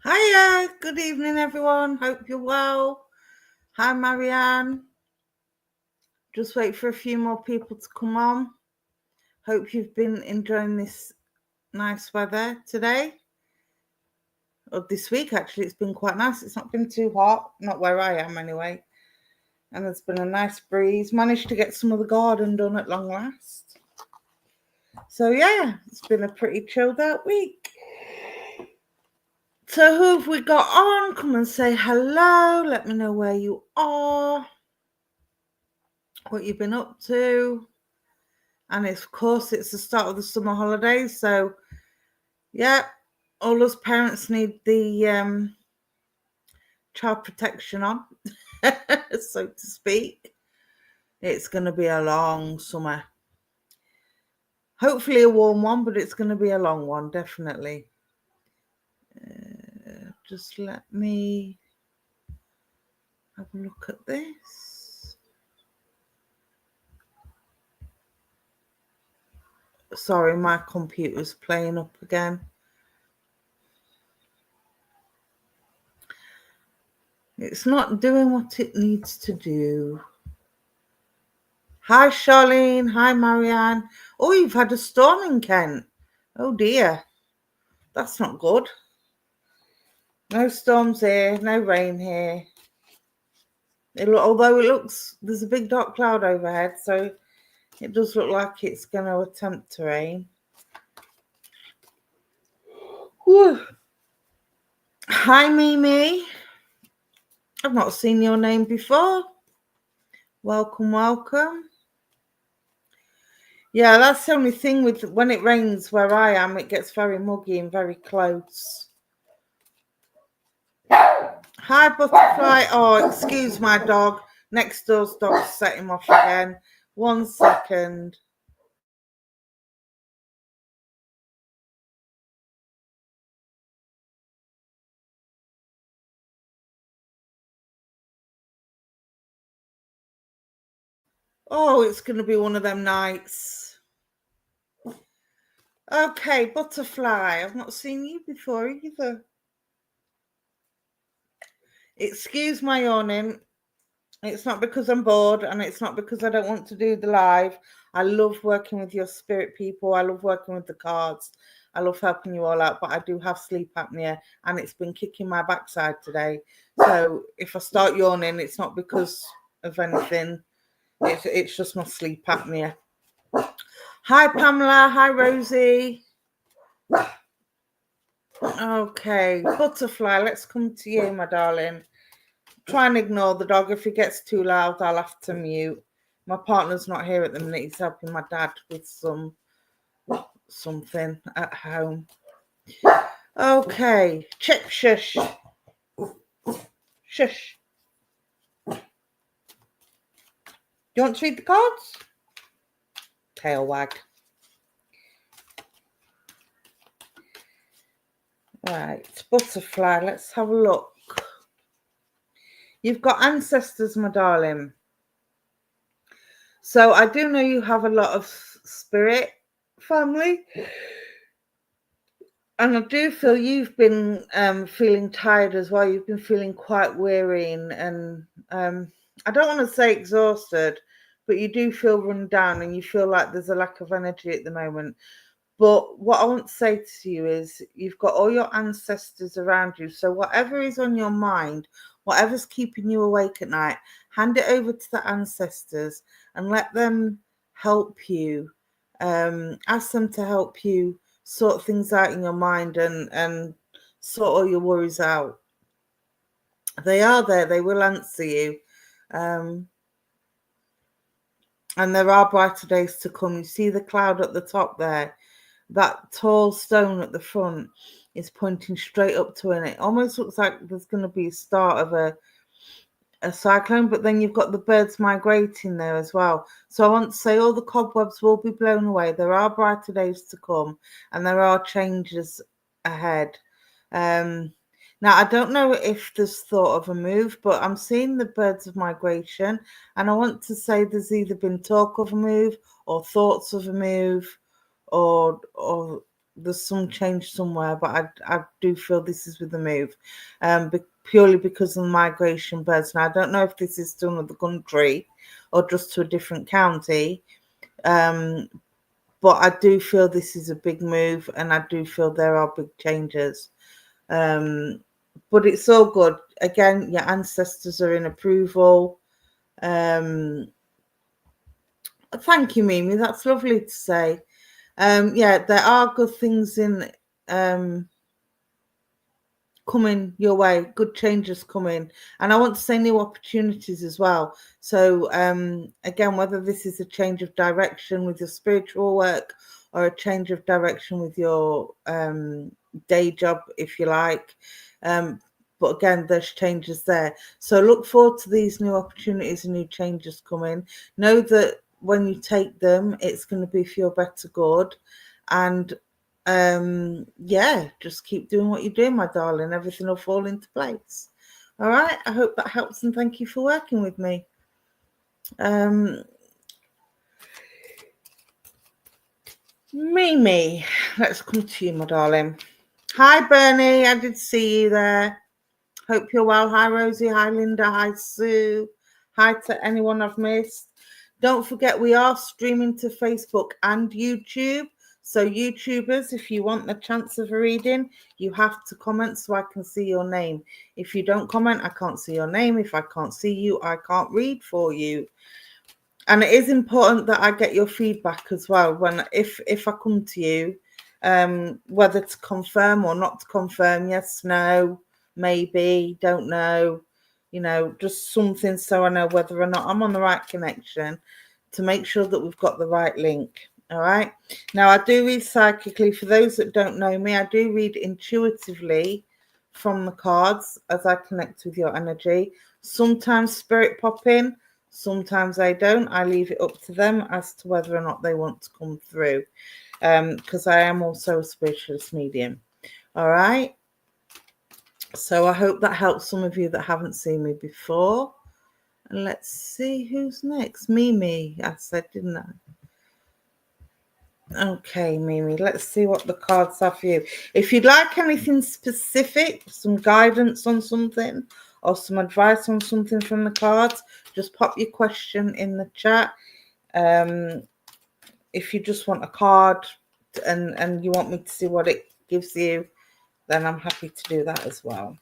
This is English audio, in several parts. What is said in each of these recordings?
Hiya, good evening, everyone. Hope you're well. Hi, Marianne. Just wait for a few more people to come on. Hope you've been enjoying this nice weather today. Or this week, actually, it's been quite nice. It's not been too hot, not where I am anyway. And there's been a nice breeze. Managed to get some of the garden done at long last. So, yeah, it's been a pretty chilled out week. So who have we got on? Come and say hello. Let me know where you are, what you've been up to. And of course, it's the start of the summer holidays. So, yeah, all us parents need the child protection on, so to speak. It's going to be a long summer. Hopefully a warm one, but it's going to be a long one, definitely. Just let me have a look at this. Sorry, my computer's playing up again. It's not doing what it needs to do. Hi, Charlene. Hi, Marianne. Oh, you've had a storm in Kent. Oh, dear. That's not good. No storms here, no rain here. Although it looks, there's a big dark cloud overhead, so it does look like it's going to attempt to rain. Whew. Hi, Mimi. I've not seen your name before. Welcome, welcome. Yeah, that's the only thing with when it rains where I am, it gets very muggy and very close. Hi, Butterfly. Oh, excuse my dog. Next door's dog set him off again. 1 second. Oh, it's going to be one of them nights. Okay, Butterfly. I've not seen you before either. Excuse my yawning. It's not because I'm bored, and it's not because I don't want to do the live. I love working with your spirit people. I love working with the cards. I love helping you all out, but I do have sleep apnea, and it's been kicking my backside today. So if I start yawning, it's not because of anything. It's just my sleep apnea. Hi, Pamela. Hi, Rosie. Okay, Butterfly, let's come to you, my darling. Try and ignore the dog. If he gets too loud, I'll have to mute. My partner's not here at the minute. He's helping my dad with something at home. Okay, check, shush. Shush. Do you want to read the cards? Tail wag. Right, Butterfly, let's have a look. You've got ancestors, my darling. So I do know you have a lot of spirit family. And I do feel you've been feeling tired as well. You've been feeling quite weary and I don't want to say exhausted, but you do feel run down and you feel like there's a lack of energy at the moment. But what I want to say to you is you've got all your ancestors around you. So whatever is on your mind, whatever's keeping you awake at night, hand it over to the ancestors and let them help you. Ask them to help you sort things out in your mind and sort all your worries out. They are there. They will answer you. And there are brighter days to come. You see the cloud at the top there? That tall stone at the front is pointing straight up to it. And it almost looks like there's going to be a start of a cyclone, but then you've got the birds migrating there as well. So I want to say all the cobwebs will be blown away. There are brighter days to come and there are changes ahead. Now, I don't know if there's thought of a move, but I'm seeing the birds of migration, and I want to say there's either been talk of a move or thoughts of a move or there's some change somewhere, but I do feel this is with the move, purely because of the migration birds. Now, I don't know if this is to another country or just to a different county, but I do feel this is a big move, and I do feel there are big changes. But it's all good. Again, your ancestors are in approval. Thank you, Mimi. That's lovely to say. Yeah, there are good things in coming your way, good changes coming, and I want to say new opportunities as well. So again, whether this is a change of direction with your spiritual work or a change of direction with your day job, if you like, but again, there's changes there. So look forward to these new opportunities and new changes coming. Know that when you take them, it's going to be for your better good. And yeah, just keep doing what you're doing, my darling. Everything will fall into place. All right, I hope that helps, and thank you for working with me. Mimi, let's come to you, my darling. Hi, Bernie, I did see you there. Hope you're well. Hi, Rosie. Hi, Linda. Hi, Sue. Hi to anyone I've missed. Don't forget, we are streaming to Facebook and YouTube. So YouTubers, if you want the chance of a reading, you have to comment so I can see your name. If you don't comment, I can't see your name. If I can't see you, I can't read for you. And it is important that I get your feedback as well. When if I come to you, whether to confirm or not to confirm, yes, no, maybe, don't know, just something so I know whether or not I'm on the right connection, to make sure that we've got the right link. All right. Now, I do read psychically. For those that don't know me, I do read intuitively from the cards as I connect with your energy. Sometimes spirit pop in, sometimes I don't. I leave it up to them as to whether or not they want to come through, because I am also a spiritualist medium. All right. So I hope that helps some of you that haven't seen me before. And let's see who's next. Mimi, I said, didn't I? Okay, Mimi, let's see what the cards are for you. If you'd like anything specific, some guidance on something or some advice on something from the cards, just pop your question in the chat. If you just want a card and you want me to see what it gives you, then I'm happy to do that as well.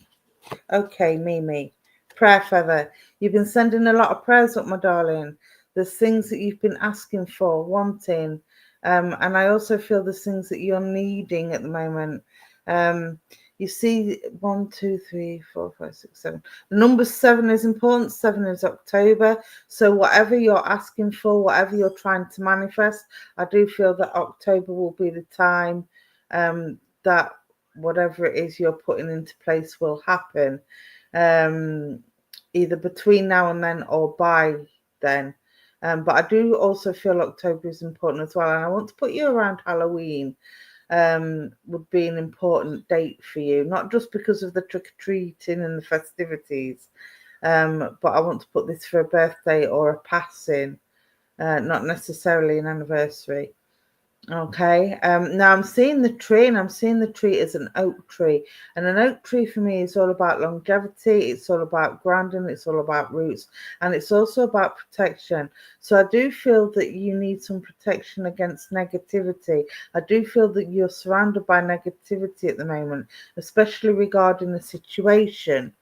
Okay, Mimi, prayer feather. You've been sending a lot of prayers up, my darling. There's things that you've been asking for, wanting. And I also feel there's things that you're needing at the moment. You see 1, 2, 3, 4, 5, 6, 7. The number 7 is important. 7 is October. So whatever you're asking for, whatever you're trying to manifest, I do feel that October will be the time that whatever it is you're putting into place will happen, either between now and then or by then. But I do also feel October is important as well. And I want to put you around Halloween. Would be an important date for you, not just because of the trick-or-treating and the festivities, but I want to put this for a birthday or a passing, not necessarily an anniversary. Okay. Now I'm seeing the tree, and I'm seeing the tree as an oak tree. And an oak tree for me is all about longevity. It's all about grounding. It's all about roots. And it's also about protection. So I do feel that you need some protection against negativity. I do feel that you're surrounded by negativity at the moment, especially regarding the situation.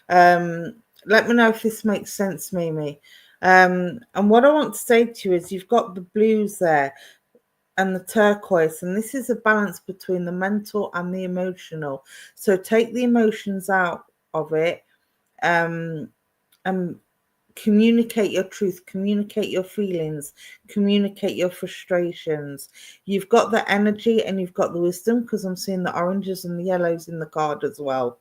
Let me know if this makes sense, Mimi. And what I want to say to you is you've got the blues there and the turquoise, and this is a balance between the mental and the emotional. So take the emotions out of it, and communicate your truth, communicate your feelings, communicate your frustrations. You've got the energy and you've got the wisdom, because I'm seeing the oranges and the yellows in the card as well.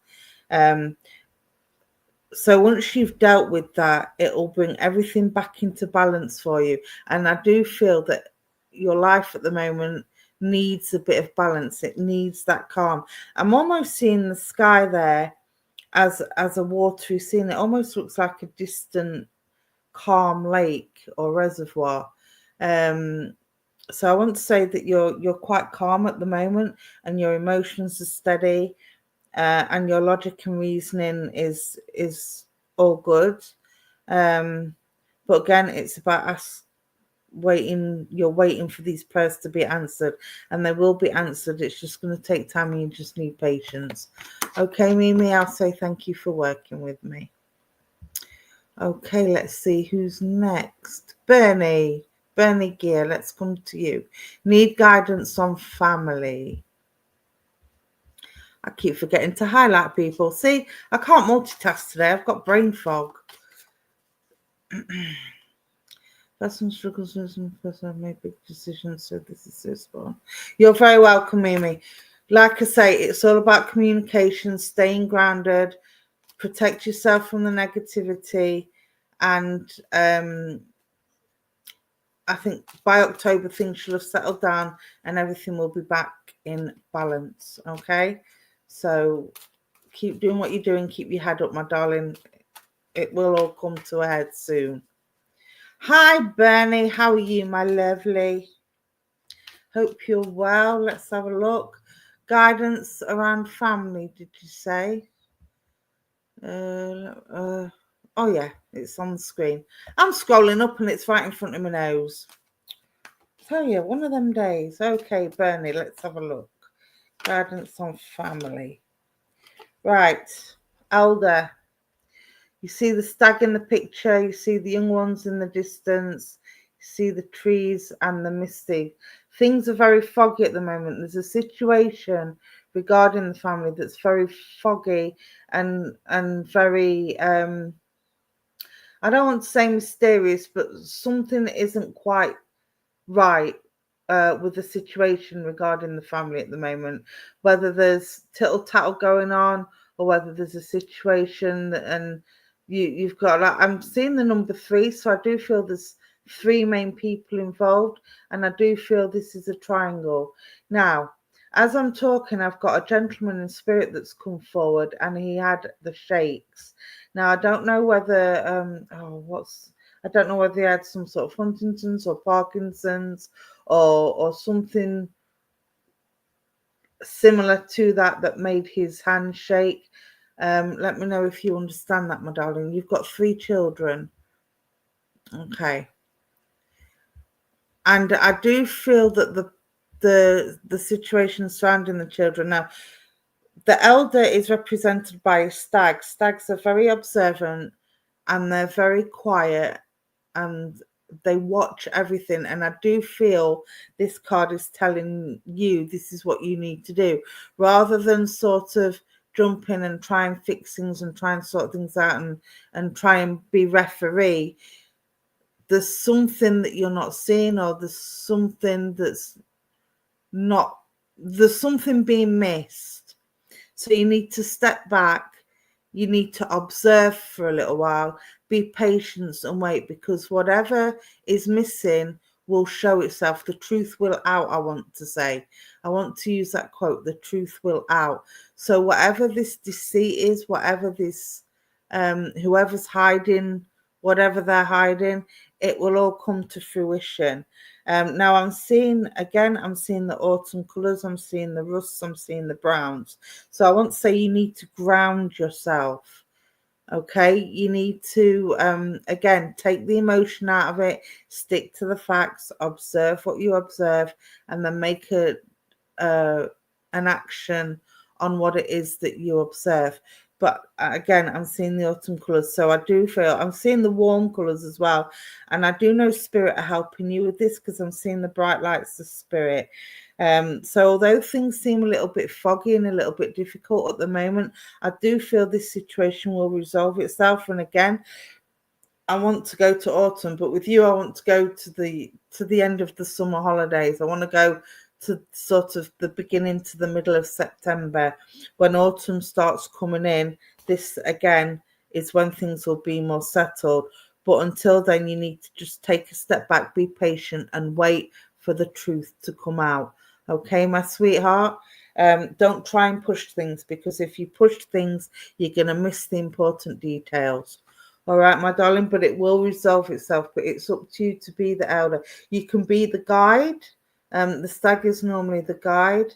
So once you've dealt with that, it'll bring everything back into balance for you. And I do feel that your life at the moment needs a bit of balance. It needs that calm. I'm almost seeing the sky there as a watery scene. It almost looks like a distant, calm lake or reservoir. So I want to say that you're quite calm at the moment, and your emotions are steady, and your logic and reasoning is all good. But again, it's about us waiting. You're waiting for these prayers to be answered, and they will be answered. It's just going to take time, and you just need patience. Okay, Mimi, I'll say thank you for working with me. Okay, let's see who's next. Bernie Gear, let's come to you. Need guidance on family. I keep forgetting to highlight people. See, I can't multitask today. I've got brain fog. Person struggles with some person make big decisions, so this is this one. You're very welcome, Mimi. Like I say, it's all about communication, staying grounded, protect yourself from the negativity, and I think by October things should have settled down and everything will be back in balance. Okay, so keep doing what you're doing. Keep your head up, my darling. It will all come to a head soon. Hi, Bernie. How are you, my lovely? Hope you're well. Let's have a look. Guidance around family, did you say? Oh, yeah, it's on the screen. I'm scrolling up and it's right in front of my nose. Tell you, one of them days. Okay, Bernie, let's have a look. Guidance on family. Right, elder. You see the stag in the picture, you see the young ones in the distance, you see the trees and the misty. Things are very foggy at the moment. There's a situation regarding the family that's very foggy and very I don't want to say mysterious, but something isn't quite right with the situation regarding the family at the moment, whether there's tittle tattle going on or whether there's a situation and you've got like, I'm seeing the number 3, so I do feel there's 3 main people involved, and I do feel this is a triangle. Now, as I'm talking, I've got a gentleman in spirit that's come forward, and he had the shakes. Now, I don't know whether I don't know whether he had some sort of Huntington's or Parkinson's or something similar to that made his hand shake. Let me know if you understand that, my darling. You've got 3 children. Okay. And I do feel that the situation surrounding the children now, the elder is represented by a stag. Stags are very observant and they're very quiet and they watch everything. And I do feel this card is telling you this is what you need to do, rather than sort of jump in and try and fix things and try and sort things out and try and be referee. There's something that you're not seeing, or there's something being missed. So you need to step back. You need to observe for a little while, be patient and wait, because whatever is missing will show itself. The truth will out, I want to say. I want to use that quote, the truth will out. So whatever this deceit is, whatever this, whoever's hiding, whatever they're hiding, it will all come to fruition. Now I'm seeing the autumn colours, I'm seeing the rusts, I'm seeing the browns. So I want to say you need to ground yourself. Okay, you need to again take the emotion out of it, stick to the facts, observe what you observe, and then make an action on what it is that you observe. But again, I'm seeing the autumn colours, so I do feel I'm seeing the warm colours as well, and I do know spirit are helping you with this because I'm seeing the bright lights of spirit. So although things seem a little bit foggy and a little bit difficult at the moment, I do feel this situation will resolve itself. And again, I want to go to autumn, but with you, I want to go to the end of the summer holidays. I want to go to sort of the beginning to the middle of September, when autumn starts coming in. This again is when things will be more settled. But until then, you need to just take a step back, be patient, and wait for the truth to come out. Okay, my sweetheart? Don't try and push things, because if you push things, you're going to miss the important details. All right, my darling, but it will resolve itself. But it's up to you to be the elder. You can be the guide. The stag is normally the guide.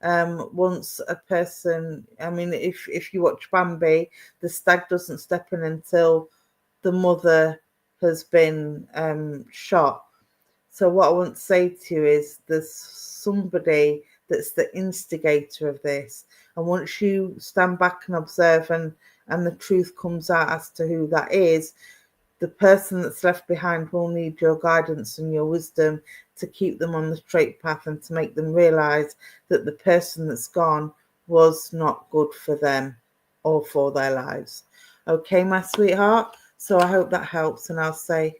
Once a person, I mean, if you watch Bambi, the stag doesn't step in until the mother has been shot. So what I want to say to you is there's somebody that's the instigator of this. And once you stand back and observe and the truth comes out as to who that is, the person that's left behind will need your guidance and your wisdom to keep them on the straight path and to make them realize that the person that's gone was not good for them or for their lives. Okay, my sweetheart? So I hope that helps, and I'll say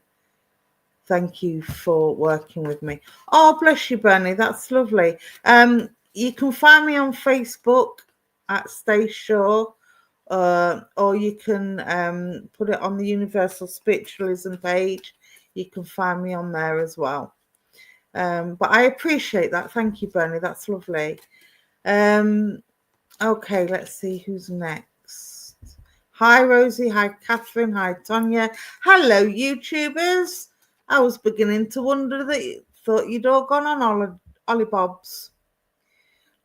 thank you for working with me. Oh, bless you, Bernie. That's lovely. You can find me on Facebook at Stace Shaw, or you can put it on the Universal Spiritualism page. You can find me on there as well. But I appreciate that. Thank you, Bernie. That's lovely. Okay, let's see who's next. Hi, Rosie. Hi, Catherine. Hi, Tonya. Hello, YouTubers. I was beginning to wonder that you thought you'd all gone on Ollie Bobs.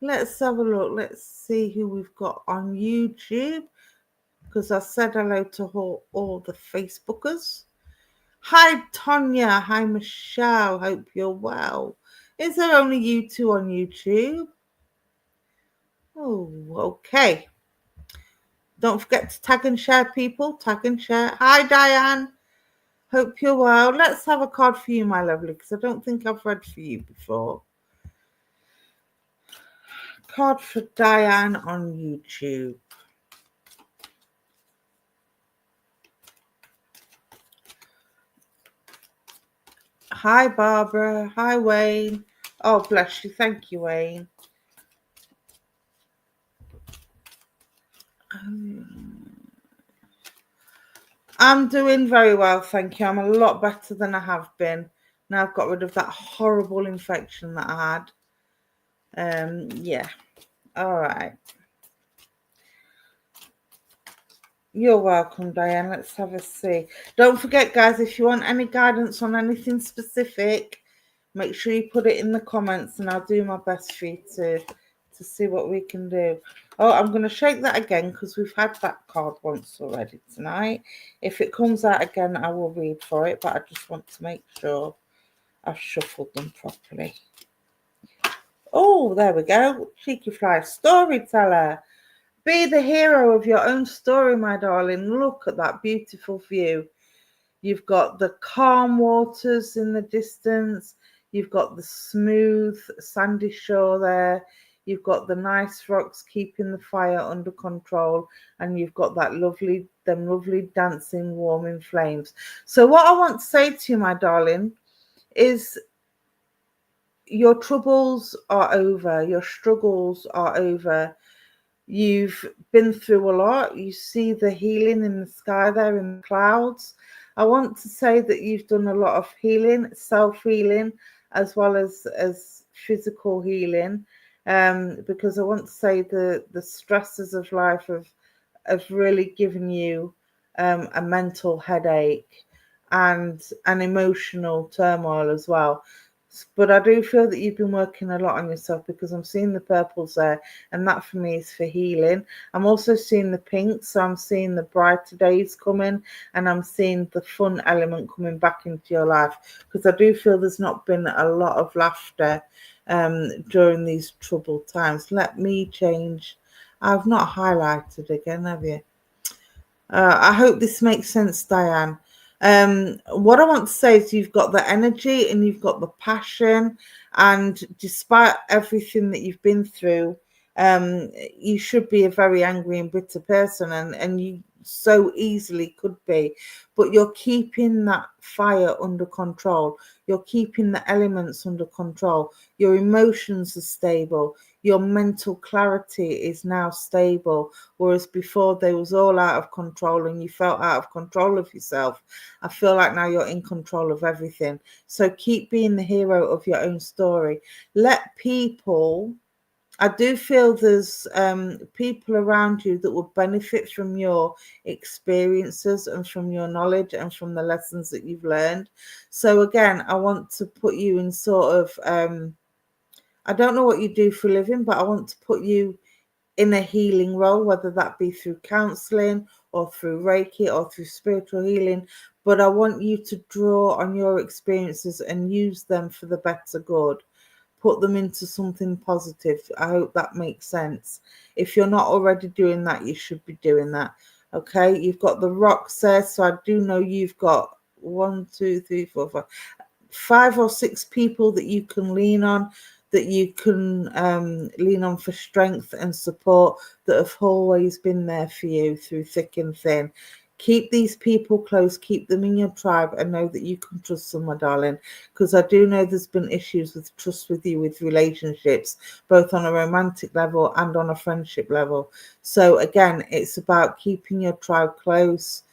Let's have a look. Let's see who we've got on YouTube, because I said hello to all the Facebookers. Hi, Tonya. Hi, Michelle. Hope you're well. Is there only you two on YouTube? Oh, okay. Don't forget to tag and share, people. Tag and share. Hi, Diane. Hope you're well. Let's have a card for you, my lovely, because I don't think I've read for you before. Card for Diane on YouTube. Hi, Barbara. Hi, Wayne. Oh, bless you. Thank you, Wayne. I'm doing very well, thank you. I'm a lot better than I have been. Now I've got rid of that horrible infection that I had. Yeah. All right. You're welcome, Diane. Let's have a see. Don't forget, guys, if you want any guidance on anything specific, make sure you put it in the comments and I'll do my best for you to see what we can do. Oh, I'm going to shake that again because we've had that card once already tonight. If it comes out again, I will read for it, but I just want to make sure I've shuffled them properly. Oh, there we go. Cheeky fly. Storyteller. Be the hero of your own story, my darling. Look at that beautiful view. You've got the calm waters in the distance. You've got the smooth, sandy shore there. You've got the nice rocks keeping the fire under control. And you've got that lovely dancing, warming flames. So what I want to say to you, my darling, is your troubles are over. Your struggles are over. You've been through a lot. You see the healing in the sky there in the clouds. I want to say that you've done a lot of healing, self-healing, as well as physical healing, because I want to say the stresses of life have really given you a mental headache and an emotional turmoil as well. But I do feel that you've been working a lot on yourself, because I'm seeing the purples there, and that for me is for healing. I'm also seeing the pinks, so I'm seeing the brighter days coming, and I'm seeing the fun element coming back into your life, because I do feel there's not been a lot of laughter during these troubled times. Let me change. I've not highlighted again, have you? I hope this makes sense, Diane. What I want to say is you've got the energy and you've got the passion, and despite everything that you've been through, you should be a very angry and bitter person, and you so easily could be, but you're keeping that fire under control. You're keeping the elements under control. Your emotions are stable. Your mental clarity is now stable, whereas before they was all out of control and you felt out of control of yourself. I feel like now you're in control of everything. So keep being the hero of your own story. Let people I do feel there's people around you that will benefit from your experiences and from your knowledge and from the lessons that you've learned. So again, I want to put you in sort of, I don't know what you do for a living, but I want to put you in a healing role, whether that be through counseling or through Reiki or through spiritual healing. But I want you to draw on your experiences and use them for the better good. Put them into something positive. I hope that makes sense. If you're not already doing that, you should be doing that. Okay, you've got the rocks there, so I do know you've got 1, 2, 3, 4, 5 or 6 people that you can lean on, that you can lean on for strength and support, that have always been there for you through thick and thin. Keep these people close, keep them in your tribe, and know that you can trust them, my darling, because I do know there's been issues with trust with you with relationships, both on a romantic level and on a friendship level. So again, it's about keeping your tribe close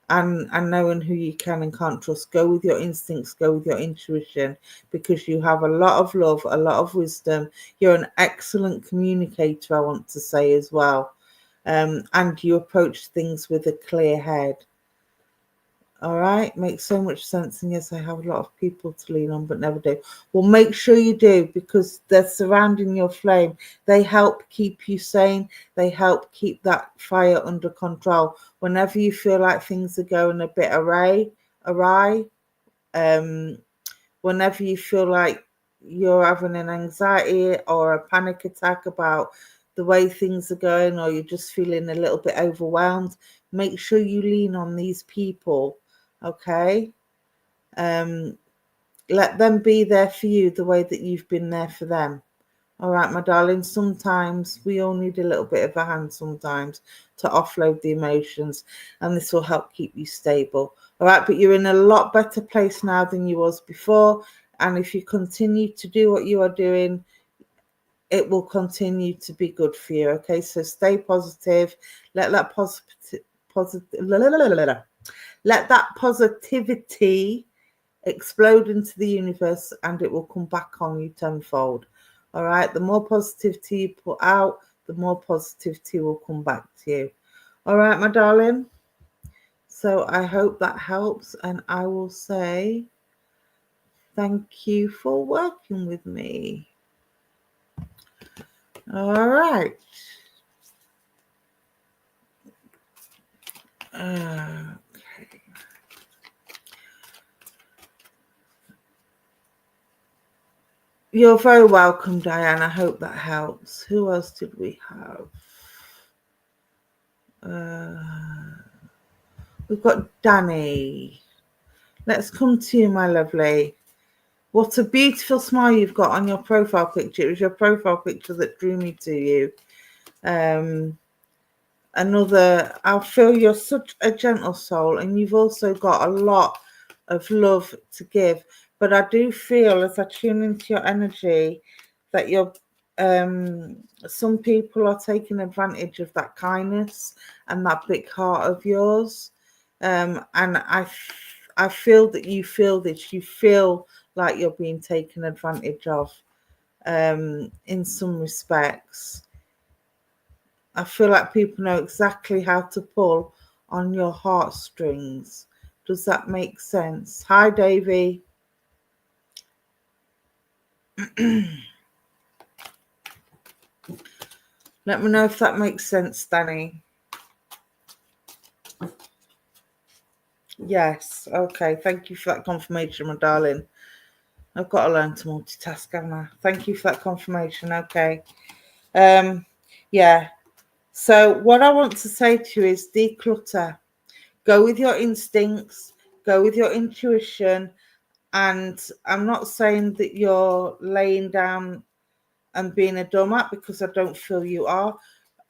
and knowing who you can and can't trust. Go with your instincts, go with your intuition, because you have a lot of love, a lot of wisdom. You're an excellent communicator, I want to say as well. And you approach things with a clear head. All right, makes so much sense. And yes, I have a lot of people to lean on, but never do. Well, make sure you do, because they're surrounding your flame. They help keep you sane. They help keep that fire under control. Whenever you feel like things are going a bit awry, whenever you feel like you're having an anxiety or a panic attack about the way things are going, or you're just feeling a little bit overwhelmed, make sure you lean on these people. Okay, let them be there for you the way that you've been there for them. All right, my darling, sometimes we all need a little bit of a hand sometimes to offload the emotions, and this will help keep you stable. All right, but you're in a lot better place now than you was before, and if you continue to do what you are doing, it will continue to be good for you. Okay, so stay positive. Let that let that positivity explode into the universe, and it will come back on you tenfold. All right, the more positivity you put out, the more positivity will come back to you. All right, my darling. So I hope that helps, and I will say thank you for working with me. All right. Okay. You're very welcome, Diane. I hope that helps. Who else did we have? We've got Danny. Let's come to you, my lovely. What a beautiful smile you've got on your profile picture. It was your profile picture that drew me to you. I feel you're such a gentle soul, and you've also got a lot of love to give. But I do feel, as I tune into your energy, that you're some people are taking advantage of that kindness and that big heart of yours. And I feel that you feel this. You feel like you're being taken advantage of in some respects. I feel like people know exactly how to pull on your heartstrings. Does that make sense? Hi, Davey. Let me know if that makes sense, Danny. Yes. Okay. Thank you for that confirmation, my darling. I've got to learn to multitask, haven't I? Thank you for that confirmation. Okay. Yeah. So what I want to say to you is declutter. Go with your instincts. Go with your intuition. And I'm not saying that you're laying down and being a doormat, because I don't feel you are.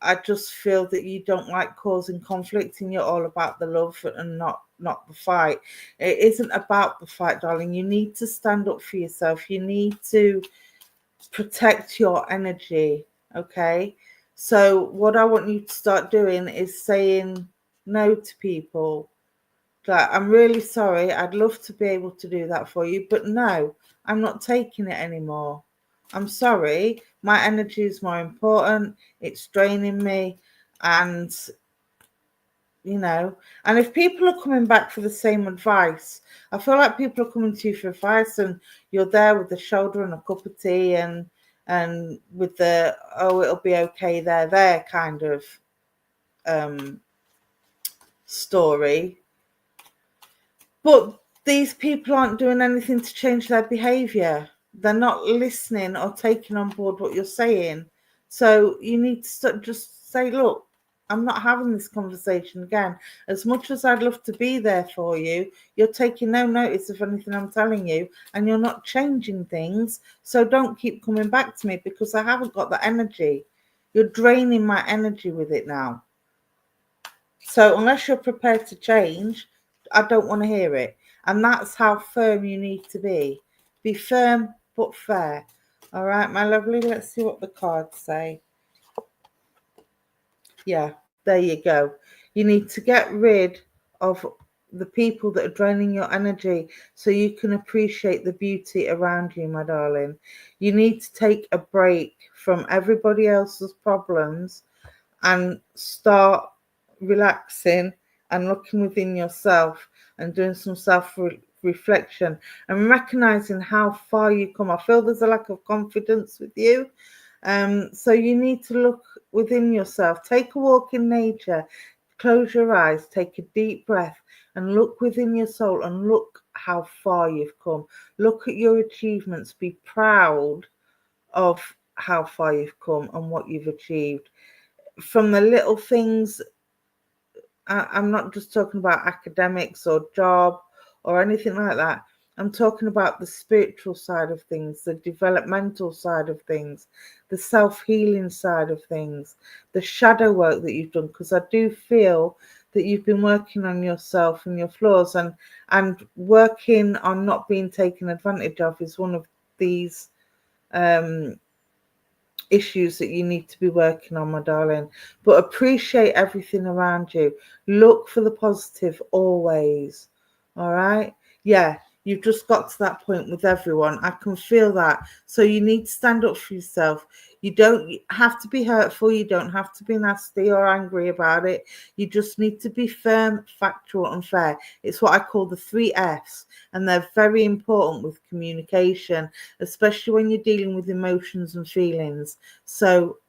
I just feel that you don't like causing conflict, and you're all about the love and not the fight. It isn't about the fight, darling. You need to stand up for yourself. You need to protect your energy. Okay. So what I want you to start doing is saying no to people. Like, I'm really sorry. I'd love to be able to do that for you, but no, I'm not taking it anymore. I'm sorry, my energy is more important. It's draining me. And, you know, and if people are coming back for the same advice, I feel like people are coming to you for advice and you're there with the shoulder and a cup of tea and with the, oh, it'll be okay, there kind of story. But these people aren't doing anything to change their behavior. They're not listening or taking on board what you're saying. So you need to just say, look, I'm not having this conversation again. As much as I'd love to be there for you, you're taking no notice of anything I'm telling you and you're not changing things. So don't keep coming back to me because I haven't got the energy. You're draining my energy with it now. So unless you're prepared to change, I don't want to hear it. And that's how firm you need to be. Be firm but fair. All right, my lovely. Let's see what the cards say. Yeah, there you go. You need to get rid of the people that are draining your energy so you can appreciate the beauty around you, my darling. You need to take a break from everybody else's problems and start relaxing and looking within yourself and doing some self-reflection and recognizing how far you come. I feel there's a lack of confidence with you. So you need to look within yourself. Take a walk in nature. Close your eyes. Take a deep breath and look within your soul and look how far you've come. Look at your achievements. Be proud of how far you've come and what you've achieved. From the little things, I'm not just talking about academics or job or anything like that. I'm talking about the spiritual side of things, the developmental side of things, the self-healing side of things, the shadow work that you've done, because I do feel that you've been working on yourself and your flaws, and working on not being taken advantage of is one of these issues that you need to be working on, my darling. But appreciate everything around you. Look for the positive always. All right? Yeah, you've just got to that point with everyone. I can feel that. So you need to stand up for yourself. You don't have to be hurtful. You don't have to be nasty or angry about it. You just need to be firm, factual, and fair. It's what I call the 3 F's, and they're very important with communication, especially when you're dealing with emotions and feelings. So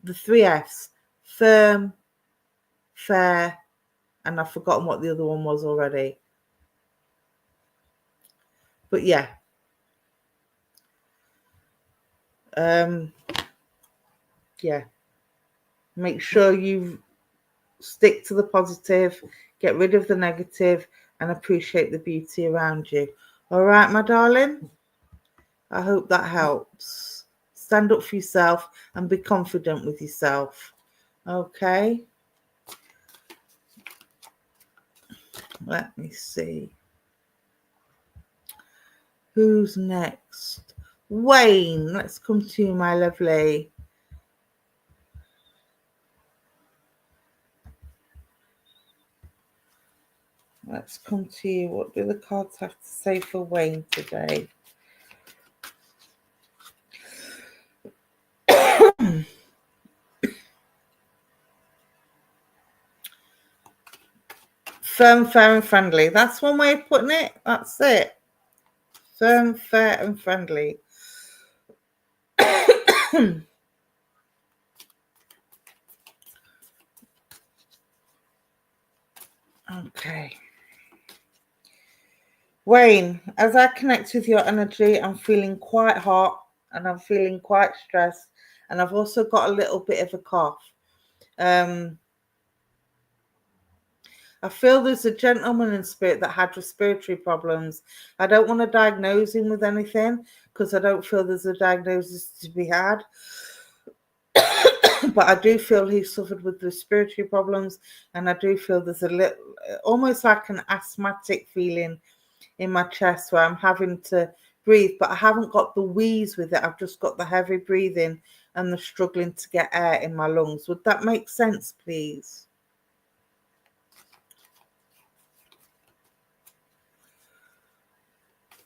the 3 F's: firm, fair, and I've forgotten what the other one was already. But yeah. Yeah. Make sure you stick to the positive, get rid of the negative, and appreciate the beauty around you. All right, my darling? I hope that helps. Stand up for yourself and be confident with yourself. Okay? Let me see. Who's next? Wayne, let's come to you, my lovely. Let's come to you. What do the cards have to say for Wayne today? Firm, fair, and friendly. That's one way of putting it. That's it. Firm, fair, and friendly. Okay. Wayne, as I connect with your energy, I'm feeling quite hot and I'm feeling quite stressed. And I've also got a little bit of a cough. I feel there's a gentleman in spirit that had respiratory problems. I don't want to diagnose him with anything because I don't feel there's a diagnosis to be had. But I do feel he suffered with respiratory problems, and I do feel there's a little, almost like an asthmatic feeling in my chest where I'm having to breathe, but I haven't got the wheeze with it. I've just got the heavy breathing and the struggling to get air in my lungs. Would that make sense, please?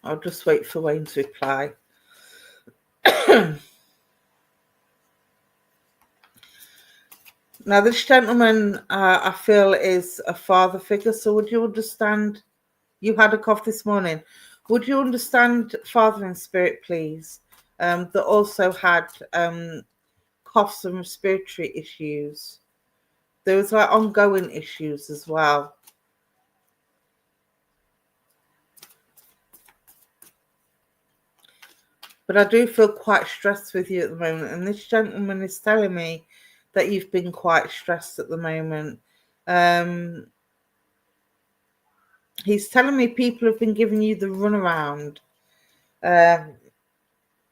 I'll just wait for Wayne to reply. Now, this gentleman, I feel, is a father figure. So would you understand? You had a cough this morning. Would you understand father in spirit, please? That also had coughs and respiratory issues. There was like ongoing issues as well. But I do feel quite stressed with you at the moment. And this gentleman is telling me that you've been quite stressed at the moment. He's telling me people have been giving you the runaround.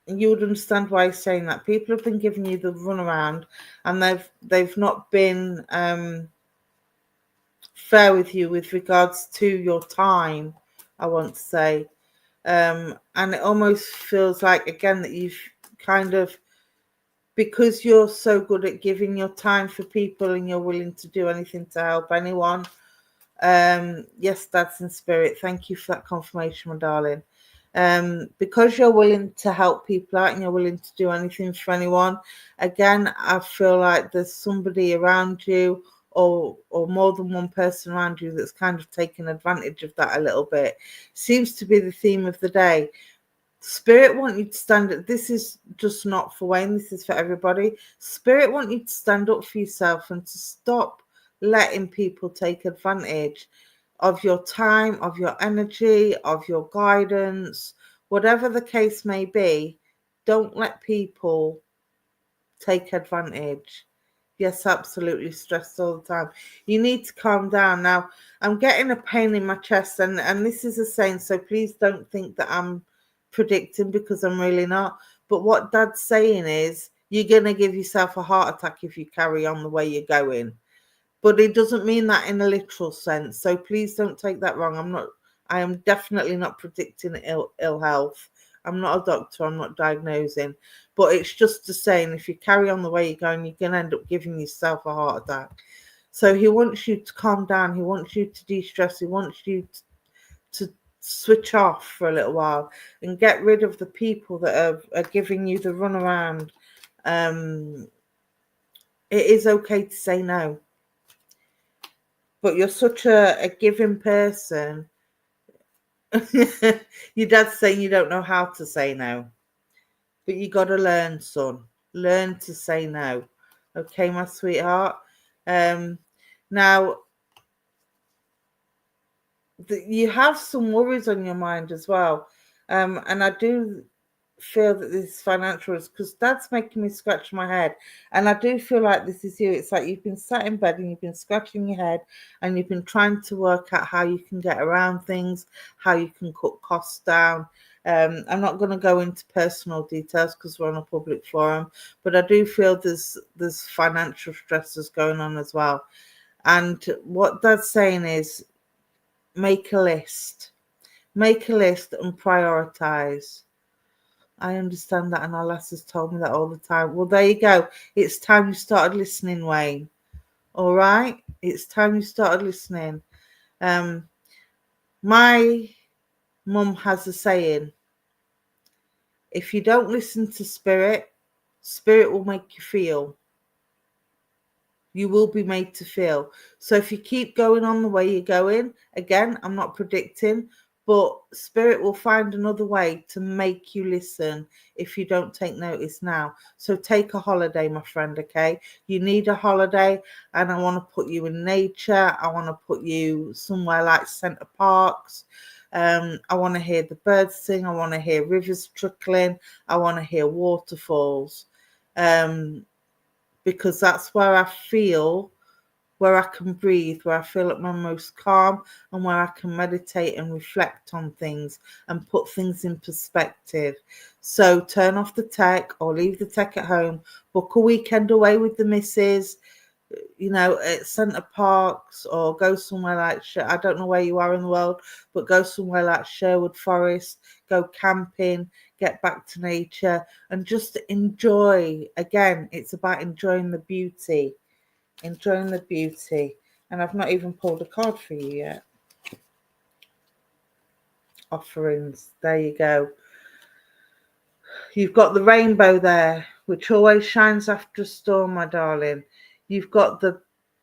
You would understand why he's saying that. People have been giving you the runaround, and they've not been fair with you with regards to your time, I want to say. And it almost feels like, again, that you've kind of, because you're so good at giving your time for people and you're willing to do anything to help anyone. Yes, that's in spirit. Thank you for that confirmation, my darling. Because you're willing to help people out and you're willing to do anything for anyone, again, I feel like there's somebody around you, or more than one person around you, that's kind of taking advantage of that a little bit. Seems to be the theme of the day. Spirit want you to stand up. This is just not for Wayne, this is for everybody. Spirit want you to stand up for yourself and to stop letting people take advantage of your time, of your energy, of your guidance, whatever the case may be. Don't let people take advantage. Yes, absolutely stressed all the time. You need to calm down. Now, I'm getting a pain in my chest, and this is a saying, so please don't think that I'm predicting, because I'm really not. But what Dad's saying is, you're going to give yourself a heart attack if you carry on the way you're going. But it doesn't mean that in a literal sense. So please don't take that wrong. I am definitely not predicting ill health. I'm not a doctor, I'm not diagnosing. But it's just a saying, if you carry on the way you're going, you're going to end up giving yourself a heart attack. So he wants you to calm down. He wants you to de-stress. He wants you to switch off for a little while and get rid of the people that are giving you the runaround. It is okay to say no. But you're such a giving person. Your dad's saying you don't know how to say no. But you got to learn, son. Learn to say no. Okay, my sweetheart? Now, you have some worries on your mind as well. And I do feel that this is financial risk, because Dad's making me scratch my head. And I do feel like this is you. It's like you've been sat in bed and you've been scratching your head and you've been trying to work out how you can get around things, how you can cut costs down. I'm not going to go into personal details because we're on a public forum, but I do feel there's financial stresses going on as well. And what Dad's saying is, make a list. Make a list and prioritize. I understand that, and our lass has told me that all the time. Well, there you go. It's time you started listening, Wayne. All right? It's time you started listening. My mum has a saying, if you don't listen to spirit, spirit will make you feel. You will be made to feel. So if you keep going on the way you're going, again, I'm not predicting, but spirit will find another way to make you listen if you don't take notice now. So take a holiday, my friend, okay? You need a holiday, and I want to put you in nature. I want to put you somewhere like Centre Parks. I want to hear the birds sing. I want to hear rivers trickling. I want to hear waterfalls. Because that's where I feel, where I can breathe, where I feel at my most calm, and where I can meditate and reflect on things and put things in perspective. So turn off the tech or leave the tech at home, book a weekend away with the missus, at Centre Parks, or go somewhere like, I don't know where you are in the world, but go somewhere like Sherwood Forest, go camping, get back to nature, and just enjoy. Again, it's about enjoying the beauty. Enjoying the beauty. And I've not even pulled a card for you yet. Offerings. There you go. You've got the rainbow there, which always shines after a storm, my darling. You've got the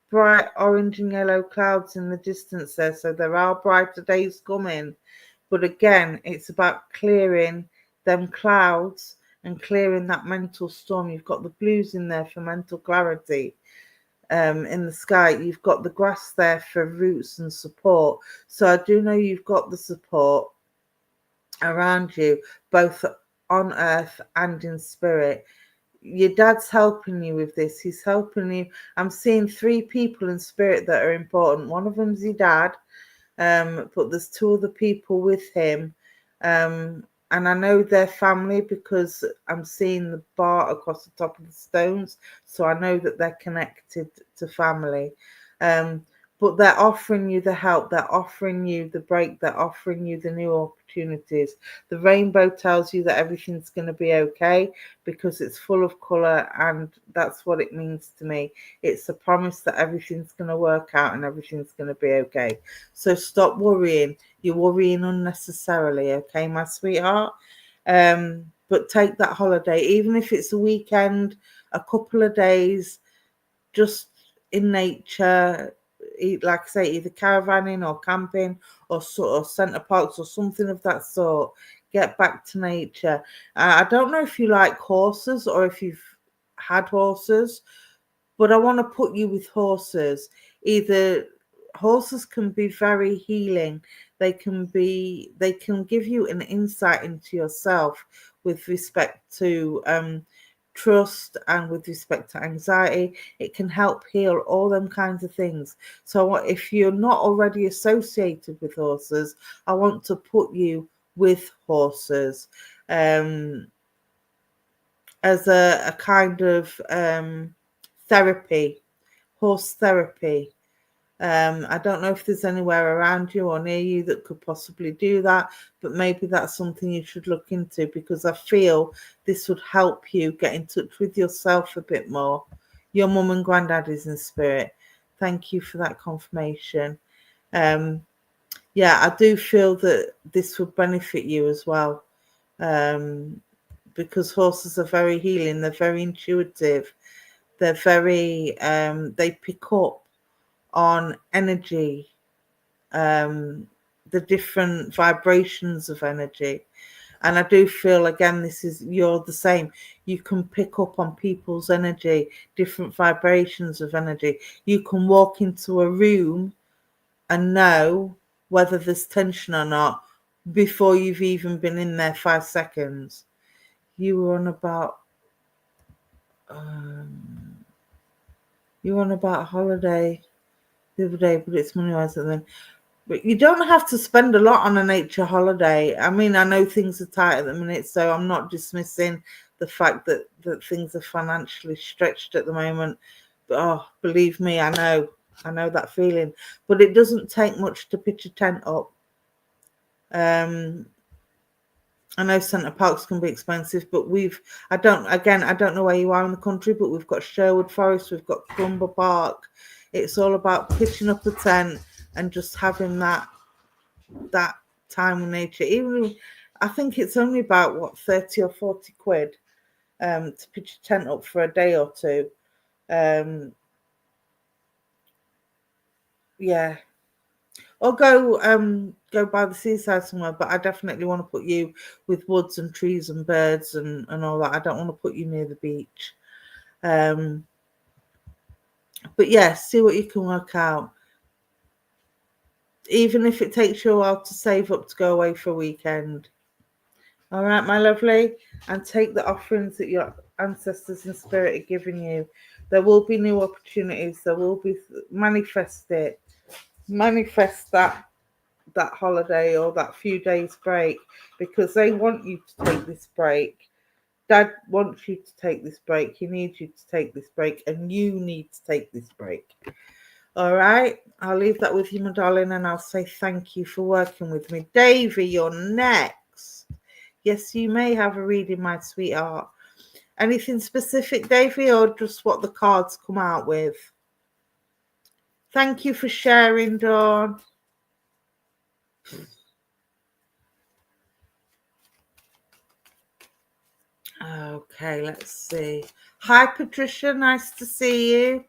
bright orange and yellow clouds in the distance there, so there are brighter days coming. But again, it's about clearing them clouds and clearing that mental storm. You've got the blues in there for mental clarity. In the sky, you've got the grass there for roots and support. So I do know you've got the support around you, both on earth and in spirit. Your dad's helping you with this. He's helping you. I'm seeing 3 people in spirit that are important. One of them's your dad, but there's 2 other people with him. And I know they're family because I'm seeing the bar across the top of the stones. So I know that they're connected to family. But they're offering you the help. They're offering you the break. They're offering you the new opportunities. The rainbow tells you that everything's going to be okay because it's full of colour, and that's what it means to me. It's a promise that everything's going to work out and everything's going to be okay. So stop worrying. You're worrying unnecessarily, okay, my sweetheart? But take that holiday, even if it's a weekend, a couple of days, just in nature, like I say, either caravanning or camping or sort of centre parks or something of that sort. Get back to nature. I don't know if you like horses or if you've had horses, but I want to put you with horses. Either horses can be very healing. They can give you an insight into yourself with respect to trust and with respect to anxiety. It can help heal all them kinds of things. So if you're not already associated with horses, I want to put you with horses as a kind of therapy, horse therapy. I don't know if there's anywhere around you or near you that could possibly do that, but maybe that's something you should look into, because I feel this would help you get in touch with yourself a bit more. Your mum and granddad is in spirit. Thank you for that confirmation. Yeah, I do feel that this would benefit you as well, because horses are very healing. They're very intuitive. They're very, they pick up on energy, the different vibrations of energy. And I do feel, again, you're the same. You can pick up on people's energy, different vibrations of energy. You can walk into a room and know whether there's tension or not before you've even been in there 5 seconds. You were on about a holiday the other day, but it's money wise. And then, but you don't have to spend a lot on a nature holiday. I mean, I know things are tight at the minute, so I'm not dismissing the fact that things are financially stretched at the moment. But believe me, I know that feeling. But it doesn't take much to pitch a tent up. I know centre parks can be expensive, but I don't know where you are in the country, but we've got Sherwood Forest, we've got Clumber Park. It's all about pitching up a tent and just having that time with nature. Even I think it's only about 30 or 40 quid to pitch a tent up for a day or two. Yeah. Or go by the seaside somewhere, but I definitely want to put you with woods and trees and birds and all that. I don't want to put you near the beach. But yeah, see what you can work out. Even if it takes you a while to save up to go away for a weekend. All right, my lovely. And take the offerings that your ancestors in spirit are giving you. There will be new opportunities. There will be, manifest it. Manifest that holiday or that few days break, because they want you to take this break. Dad wants you to take this break. He needs you to take this break, and you need to take this break. All right, I'll leave that with you, my darling, and I'll say thank you for working with me. Davy, you're next. Yes, you may have a reading, my sweetheart. Anything specific, Davy, or just what the cards come out with? Thank you for sharing, Dawn. Okay, let's see. Hi, Patricia. Nice to see you.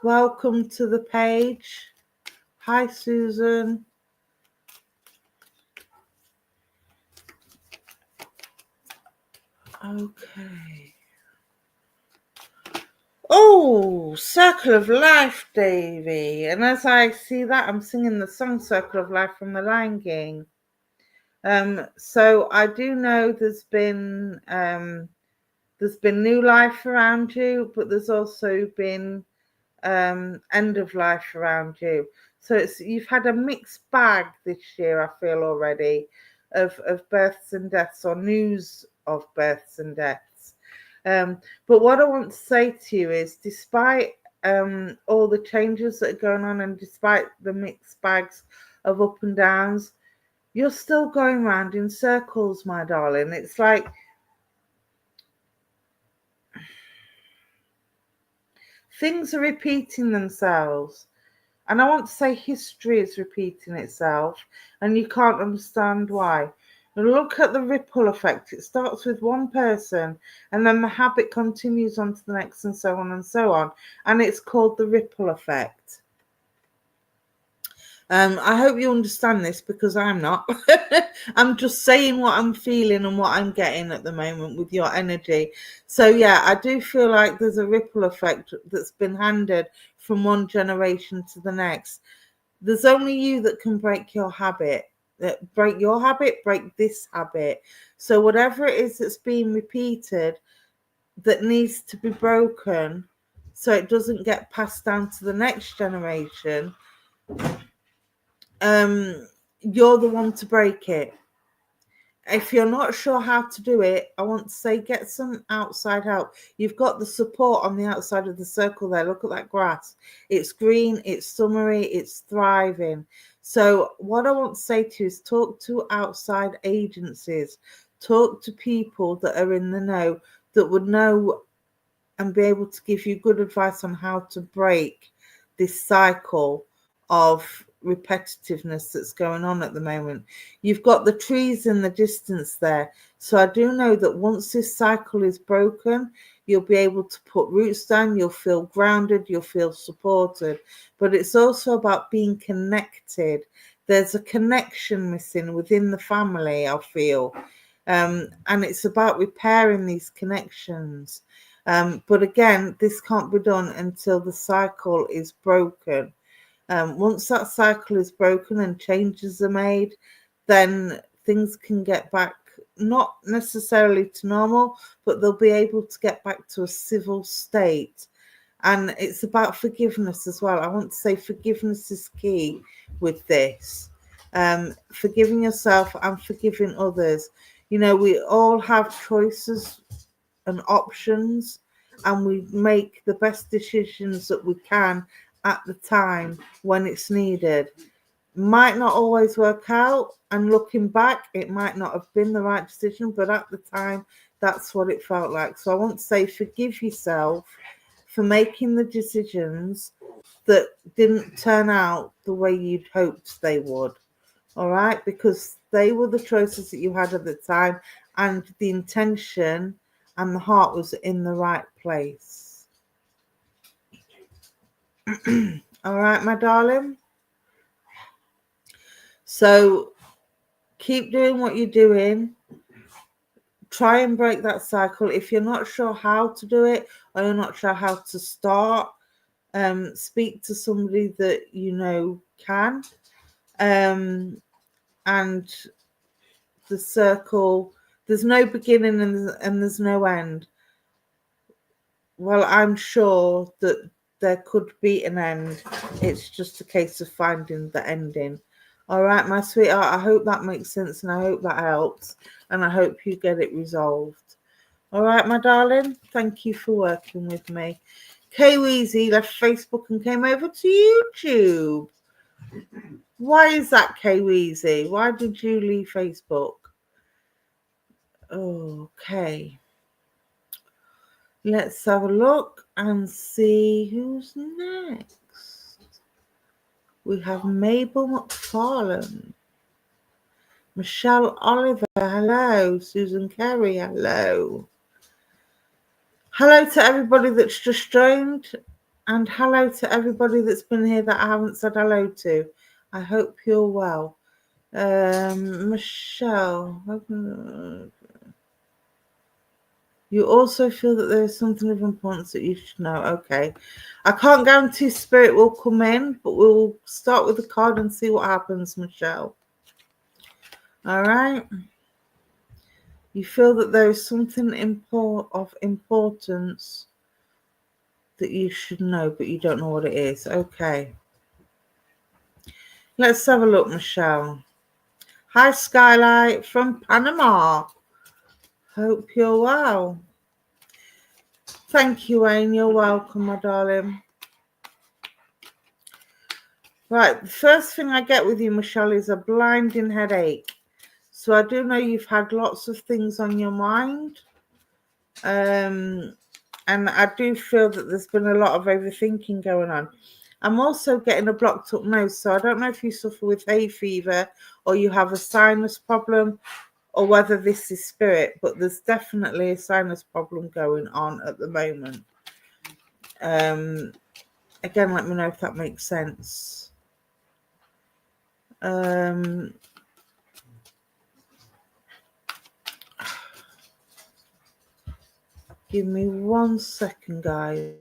Welcome to the page. Hi, Susan. Okay. Oh, Circle of Life, Davy. And as I see that, I'm singing the song Circle of Life from The Lion King. So I do know there's been new life around you, but there's also been end of life around you. So you've had a mixed bag this year, I feel already, of births and deaths, or news of births and deaths. But what I want to say to you is, despite all the changes that are going on, and despite the mixed bags of up and downs, you're still going round in circles, my darling. It's like things are repeating themselves. And I want to say history is repeating itself, and you can't understand why. Look at the ripple effect. It starts with one person, and then the habit continues on to the next, and so on and so on. And it's called the ripple effect. I hope you understand this, because I'm not. I'm just saying what I'm feeling and what I'm getting at the moment with your energy. So yeah, I do feel like there's a ripple effect that's been handed from one generation to the next. There's only you that can break your habit. Break your habit, break this habit. So whatever it is that's being repeated that needs to be broken, so it doesn't get passed down to the next generation, you're the one to break it. If you're not sure how to do it, I want to say get some outside help. You've got the support on the outside of the circle there. Look at that grass. It's green, it's summery, it's thriving. So what I want to say to you is, talk to outside agencies. Talk to people that are in the know, that would know and be able to give you good advice on how to break this cycle of repetitiveness that's going on at the moment. You've got the trees in the distance there. So I do know that once this cycle is broken, you'll be able to put roots down, you'll feel grounded, you'll feel supported. But it's also about being connected. There's a connection missing within the family, I feel. And it's about repairing these connections. But again, this can't be done until the cycle is broken. Once that cycle is broken and changes are made, then things can get back, not necessarily to normal, but they'll be able to get back to a civil state. And it's about forgiveness as well. I want to say forgiveness is key with this. Forgiving yourself and forgiving others. You know, we all have choices and options, and we make the best decisions that we can at the time when it's needed. Might not always work out, and looking back, it might not have been the right decision, but at the time, that's what it felt like. So I want to say, forgive yourself for making the decisions that didn't turn out the way you'd hoped they would. All right, because they were the choices that you had at the time, and the intention and the heart was in the right place. All right, my darling. So keep doing what you're doing. Try and break that cycle. If you're not sure how to do it, or you're not sure how to start, speak to somebody that you know can. And the circle, there's no beginning and there's no end. Well, I'm sure that there could be an end. It's just a case of finding the ending. All right, my sweetheart, I hope that makes sense, and I hope that helps, and I hope you get it resolved. All right, my darling, thank you for working with me. Kay Weezy left Facebook and came over to YouTube. Why is that, Kay Weezy? Why did you leave Facebook? Okay. Let's have a look and see who's next. We have Mabel McFarlane, Michelle Oliver, hello. Susan Carey, hello. Hello to everybody that's just joined, and hello to everybody that's been here that I haven't said hello to. I hope you're well. Michelle, you also feel that there is something of importance that you should know. Okay. I can't guarantee spirit will come in, but we'll start with the card and see what happens, Michelle. All right. You feel that there is something of importance that you should know, but you don't know what it is. Okay. Let's have a look, Michelle. Hi, Skylight from Panama. Hope you're well. Thank you, Wayne. You're welcome, my darling. Right, the first thing I get with you, Michelle, is a blinding headache. So I do know you've had lots of things on your mind. And I do feel that there's been a lot of overthinking going on. I'm also getting a blocked up nose. So I don't know if you suffer with hay fever or you have a sinus problem or whether this is spirit, but there's definitely a sinus problem going on at the moment. Again, let me know if that makes sense. Give me 1 second, guys.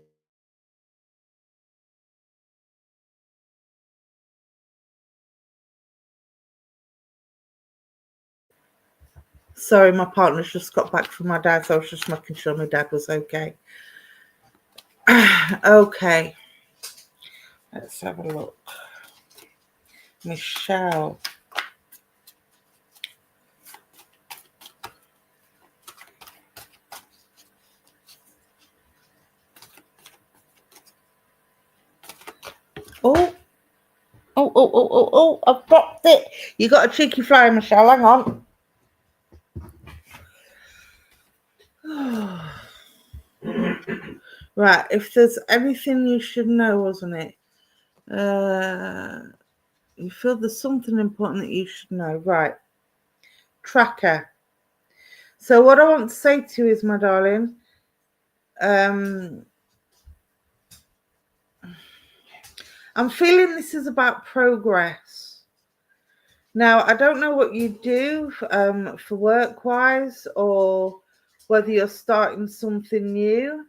Sorry, my partner's just got back from my dad, so I was just making sure my dad was okay. Okay. Let's have a look. Michelle. Oh, I've dropped it. You got a cheeky fly, Michelle. Hang on. Right, if there's anything you should know, wasn't it? You feel there's something important that you should know. Right. Tracker. So what I want to say to you is, my darling, I'm feeling this is about progress. Now, I don't know what you do for work-wise or whether you're starting something new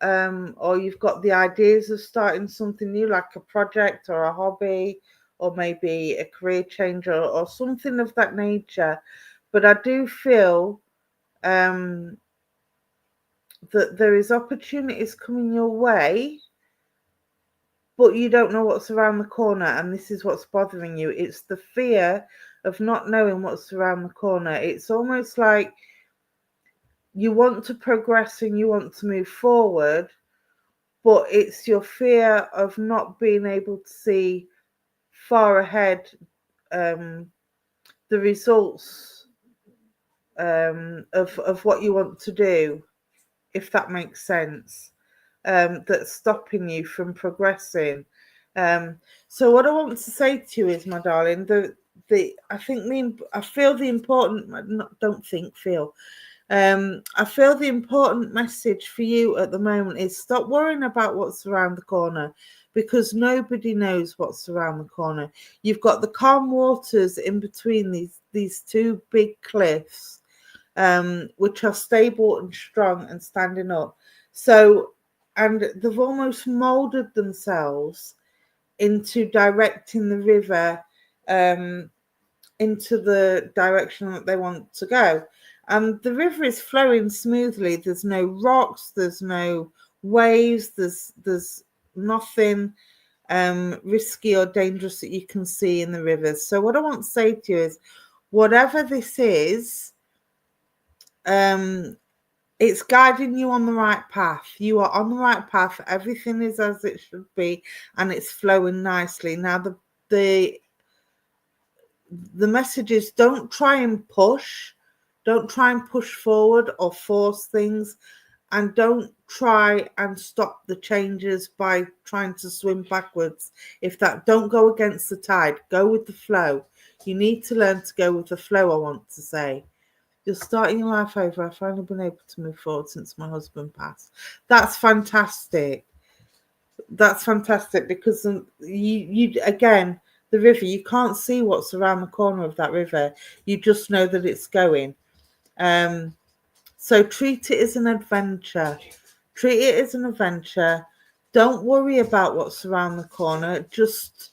or you've got the ideas of starting something new, like a project or a hobby or maybe a career change or something of that nature. But I do feel that there is opportunities coming your way, but you don't know what's around the corner, and this is what's bothering you. It's the fear of not knowing what's around the corner. It's almost like you want to progress and you want to move forward, but it's your fear of not being able to see far ahead the results of what you want to do, if that makes sense. That's stopping you from progressing. So what I want to say to you is, my darling, I feel the important message for you at the moment is stop worrying about what's around the corner, because nobody knows what's around the corner. You've got the calm waters in between these two big cliffs, which are stable and strong and standing up. So, and they've almost molded themselves into directing the river into the direction that they want to go. And the river is flowing smoothly. There's no rocks, there's no waves, there's nothing risky or dangerous that you can see in the rivers. So what I want to say to you is, whatever this is, it's guiding you on the right path. You are on the right path. Everything is as it should be, and it's flowing nicely. Now, the message is, don't try and push forward or force things, and don't try and stop the changes by trying to swim backwards. Don't go against the tide, go with the flow. You need to learn to go with the flow, I want to say. You're starting your life over. I've finally been able to move forward since my husband passed. That's fantastic. That's fantastic, because you again, the river, you can't see what's around the corner of that river. You just know that it's going. So treat it as an adventure. Treat it as an adventure. Don't worry about what's around the corner. Just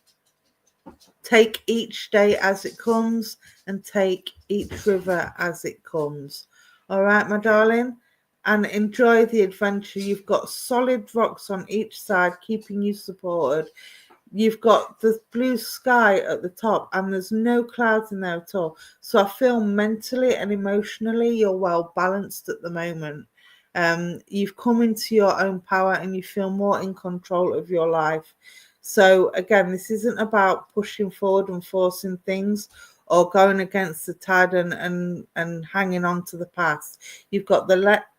take each day as it comes, and take each river as it comes. All right, my darling? And enjoy the adventure. You've got solid rocks on each side, keeping you supported. You've got the blue sky at the top, and there's no clouds in there at all. So I feel mentally and emotionally you're well balanced at the moment. You've come into your own power, and you feel more in control of your life. So again, this isn't about pushing forward and forcing things, or going against the tide and hanging on to the past. You've got the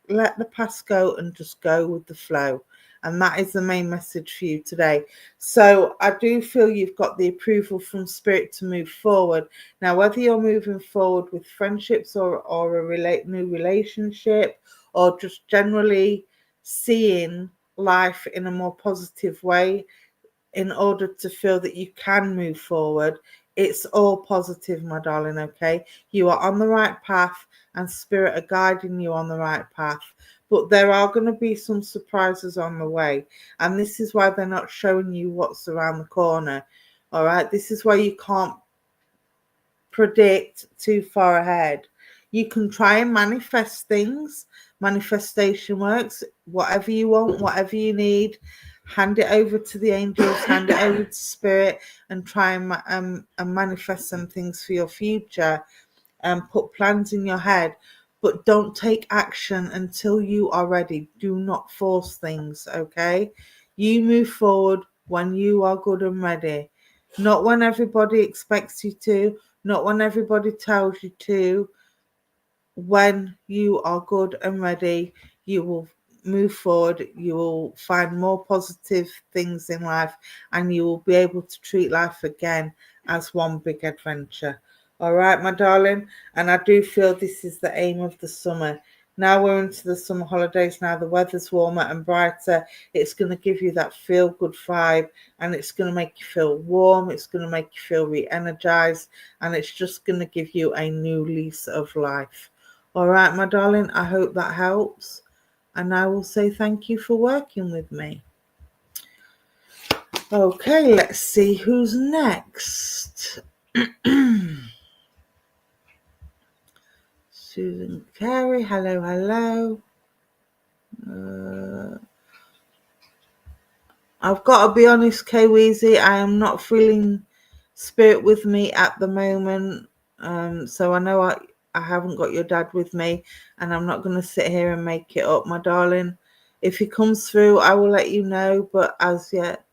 let the past go and just go with the flow. And that is the main message for you today. So I do feel you've got the approval from Spirit to move forward. Now, whether you're moving forward with friendships or a new relationship, or just generally seeing life in a more positive way, in order to feel that you can move forward, it's all positive, my darling. Okay, you are on the right path, and Spirit are guiding you on the right path. But there are going to be some surprises on the way, and this is why they're not showing you what's around the corner. All right, this is why you can't predict too far ahead. You can try and manifest things. Manifestation works. Whatever you want, whatever you need, hand it over to the angels, hand it over to Spirit, and try and manifest some things for your future, and put plans in your head. But don't take action until you are ready. Do not force things, okay? You move forward when you are good and ready, not when everybody expects you to, not when everybody tells you to. When you are good and ready, you will move forward, you will find more positive things in life, and you will be able to treat life again as one big adventure. All right, my darling? And I do feel this is the aim of the summer. Now we're into the summer holidays. Now the weather's warmer and brighter. It's going to give you that feel good vibe, and it's going to make you feel warm. It's going to make you feel re-energized, and it's just going to give you a new lease of life. All right, my darling, I hope that helps. And I will say thank you for working with me. Okay, let's see who's next. Susan Carey, hello, hello. I've got to be honest, K-Weezy, I am not feeling Spirit with me at the moment. So I know I haven't got your dad with me, and I'm not going to sit here and make it up, my darling. If he comes through, I will let you know. But as yet,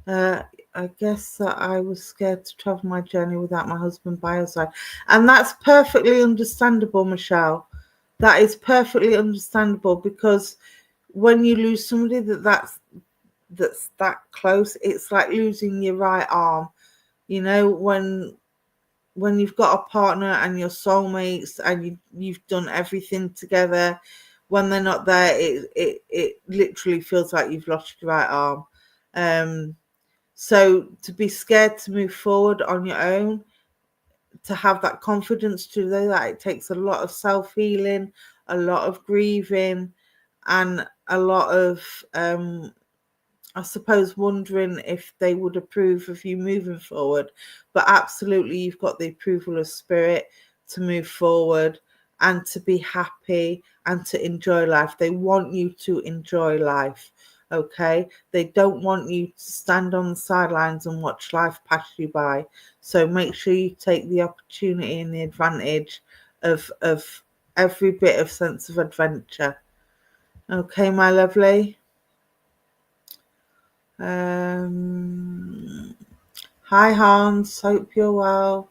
I guess that I was scared to travel my journey without my husband by her side. And that's perfectly understandable, Michelle. That is perfectly understandable, because when you lose somebody that's that close, it's like losing your right arm. You know, when you've got a partner and your soulmates, and you've done everything together, when they're not there, it literally feels like you've lost your right arm. So to be scared to move forward on your own, to have that confidence to do that, it takes a lot of self-healing, a lot of grieving, and a lot of I suppose wondering if they would approve of you moving forward. But absolutely, you've got the approval of Spirit to move forward and to be happy and to enjoy life. They want you to enjoy life, okay? They don't want you to stand on the sidelines and watch life pass you by. So make sure you take the opportunity and the advantage of every bit of sense of adventure. Okay, my lovely? Hi Hans, hope you're well.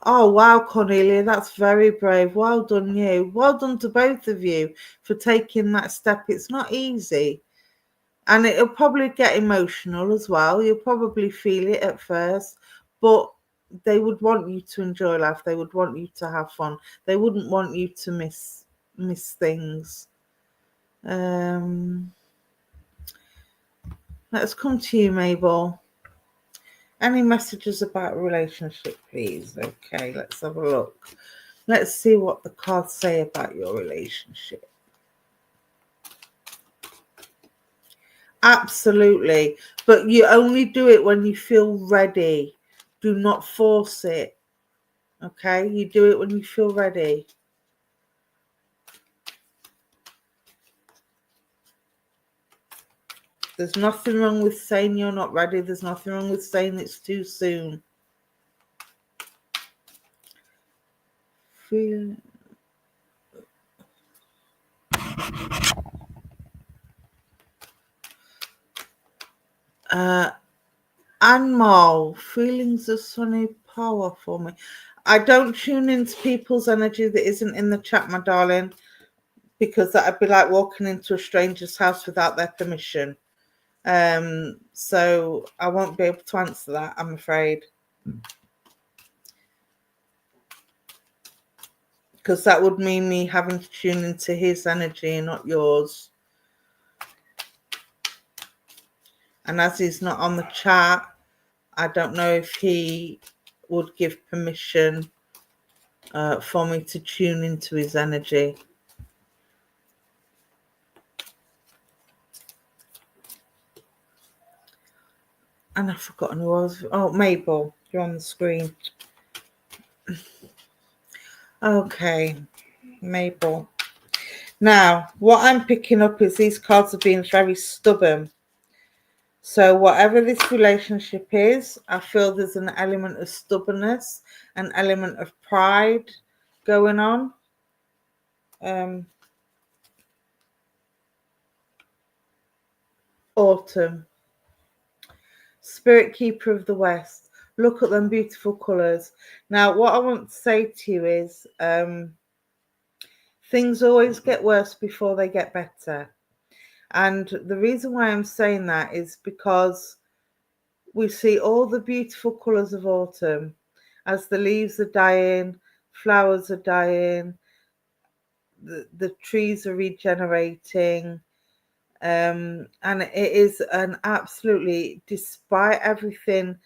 Oh wow, Cornelia, that's very brave. Well done you. Well done to both of you for taking that step. It's not easy. And it'll probably get emotional as well. You'll probably feel it at first, but they would want you to enjoy life. They would want you to have fun. They wouldn't want you to miss things. Let's come to you, Mabel. Any messages about a relationship, please? Okay, let's have a look. Let's see what the cards say about your relationship. Absolutely. But you only do it when you feel ready. Do not force it. Okay? You do it when you feel ready. There's nothing wrong with saying you're not ready. There's nothing wrong with saying it's too soon. Feel... Anmal, feelings of sunny power for me. I don't tune into people's energy that isn't in the chat, my darling, because that'd be like walking into a stranger's house without their permission. So I won't be able to answer that, I'm afraid. Because that would mean me having to tune into his energy and not yours. And as he's not on the chat, I don't know if he would give permission for me to tune into his energy. And I've forgotten who I was. Oh, Mabel, you're on the screen. Okay, Mabel. Now, what I'm picking up is these cards are being very stubborn. So whatever this relationship is, I feel there's an element of stubbornness, an element of pride going on. Autumn. Spirit Keeper of the West. Look at them beautiful colours. Now, what I want to say to you is things always get worse before they get better. And the reason why I'm saying that is because we see all the beautiful colours of autumn as the leaves are dying, flowers are dying, the trees are regenerating. And it is an absolutely, despite everything,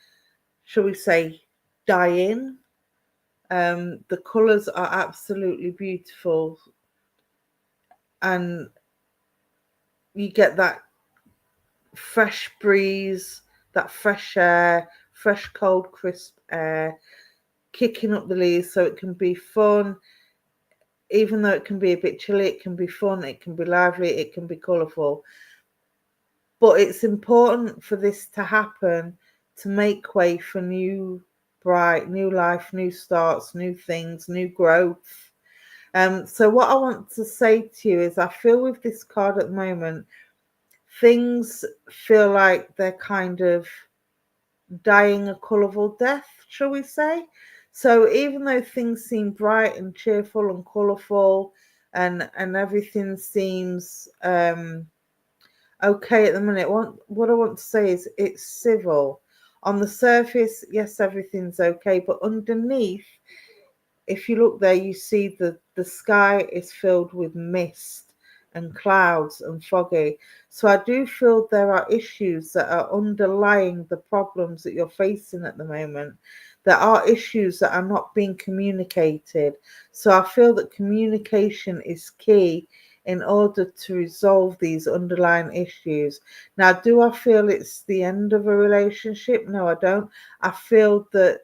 shall we say, dying, the colours are absolutely beautiful. And you get that fresh breeze, that fresh air, fresh, cold, crisp air, kicking up the leaves so it can be fun. Even though it can be a bit chilly, it can be fun, it can be lively, it can be colourful. But it's important for this to happen to make way for new, bright, new life, new starts, new things, new growth. So what I want to say to you is I feel with this card at the moment, things feel like they're kind of dying a colourful death, shall we say? So even though things seem bright and cheerful and colourful and everything seems okay at the minute, what I want to say is it's civil. On the surface, yes, everything's okay, but underneath, if you look there, you see the sky is filled with mist and clouds and foggy. So I do feel there are issues that are underlying the problems that you're facing at the moment. There are issues that are not being communicated. So I feel that communication is key in order to resolve these underlying issues. Now, do I feel it's the end of a relationship? No, I don't. I feel that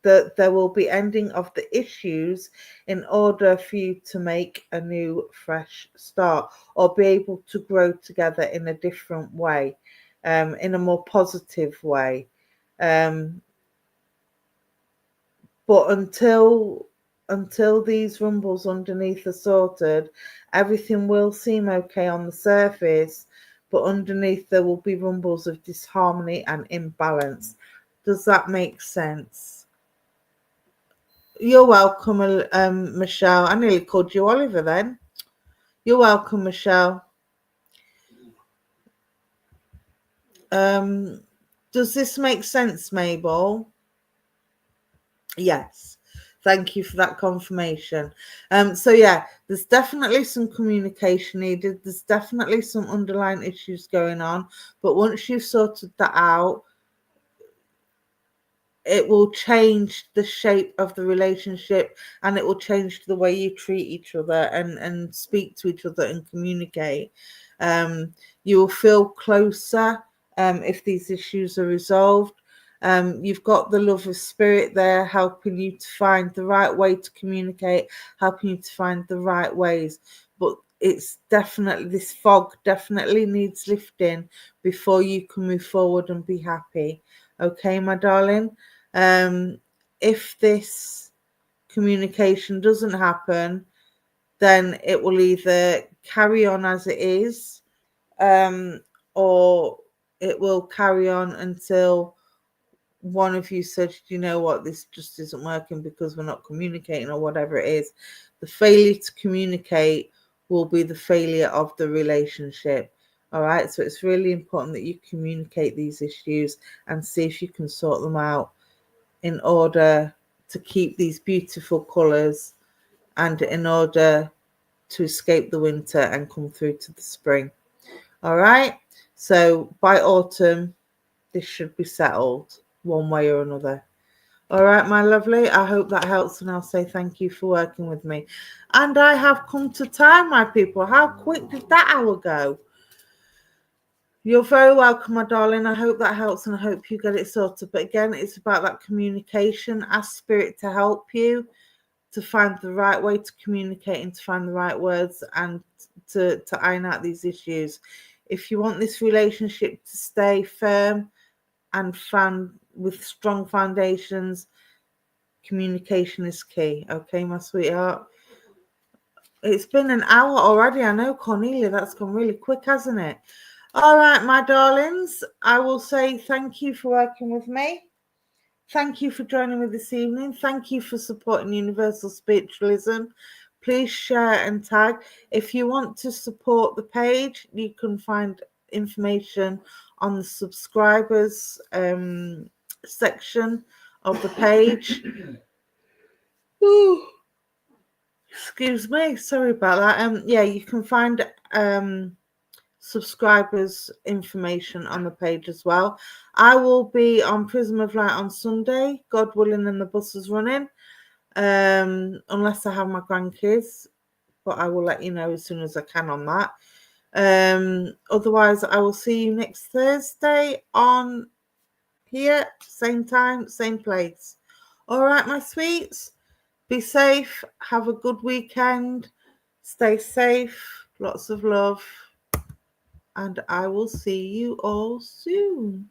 there will be ending of the issues in order for you to make a new fresh start or be able to grow together in a different way, in a more positive way. But until these rumbles underneath are sorted, everything will seem okay on the surface, but underneath there will be rumbles of disharmony and imbalance. Does that make sense? You're welcome, Michelle. I nearly called you Oliver then. You're welcome, Michelle. Does this make sense, Mabel? Yes. Thank you for that confirmation. So yeah, there's definitely some communication needed. There's definitely some underlying issues going on. But once you've sorted that out, it will change the shape of the relationship, and it will change the way you treat each other and speak to each other and communicate. You will feel closer if these issues are resolved. You've got the love of spirit there helping you to find the right way to communicate, helping you to find the right ways. But it's definitely, this fog definitely needs lifting before you can move forward and be happy. Okay, my darling. If this communication doesn't happen, then it will either carry on as it is, or it will carry on until one of you says, you know what, this just isn't working because we're not communicating, or whatever it is. The failure to communicate will be the failure of the relationship. All right, so it's really important that you communicate these issues and see if you can sort them out in order to keep these beautiful colours, and in order to escape the winter and come through to the spring. All right, so by autumn this should be settled one way or another. All right, my lovely, I hope that helps, and I'll say thank you for working with me. And I have come to time, my people. How quick did that hour go? You're very welcome, my darling. I hope that helps, and I hope you get it sorted. But again, it's about that communication. Ask Spirit to help you to find the right way to communicate and to find the right words, and to iron out these issues. If you want this relationship to stay firm and found with strong foundations, communication is key. Okay, my sweetheart. It's been an hour already. I know, Cornelia, that's gone really quick, hasn't it? All right, my darlings, I will say thank you for working with me. Thank you for joining me this evening. Thank you for supporting Universal Spiritualism. Please share and tag. If you want to support the page, you can find information on the subscribers section of the page. Ooh, excuse me, sorry about that. Yeah, you can find subscribers information on the page as well. I will be on Prism of Light on Sunday, God willing, and the bus is running, unless I have my grandkids, but I will let you know as soon as I can on that. Otherwise, I will see you next Thursday on here, same time, same place. All right, my sweets, be safe, have a good weekend, stay safe, lots of love, and I will see you all soon.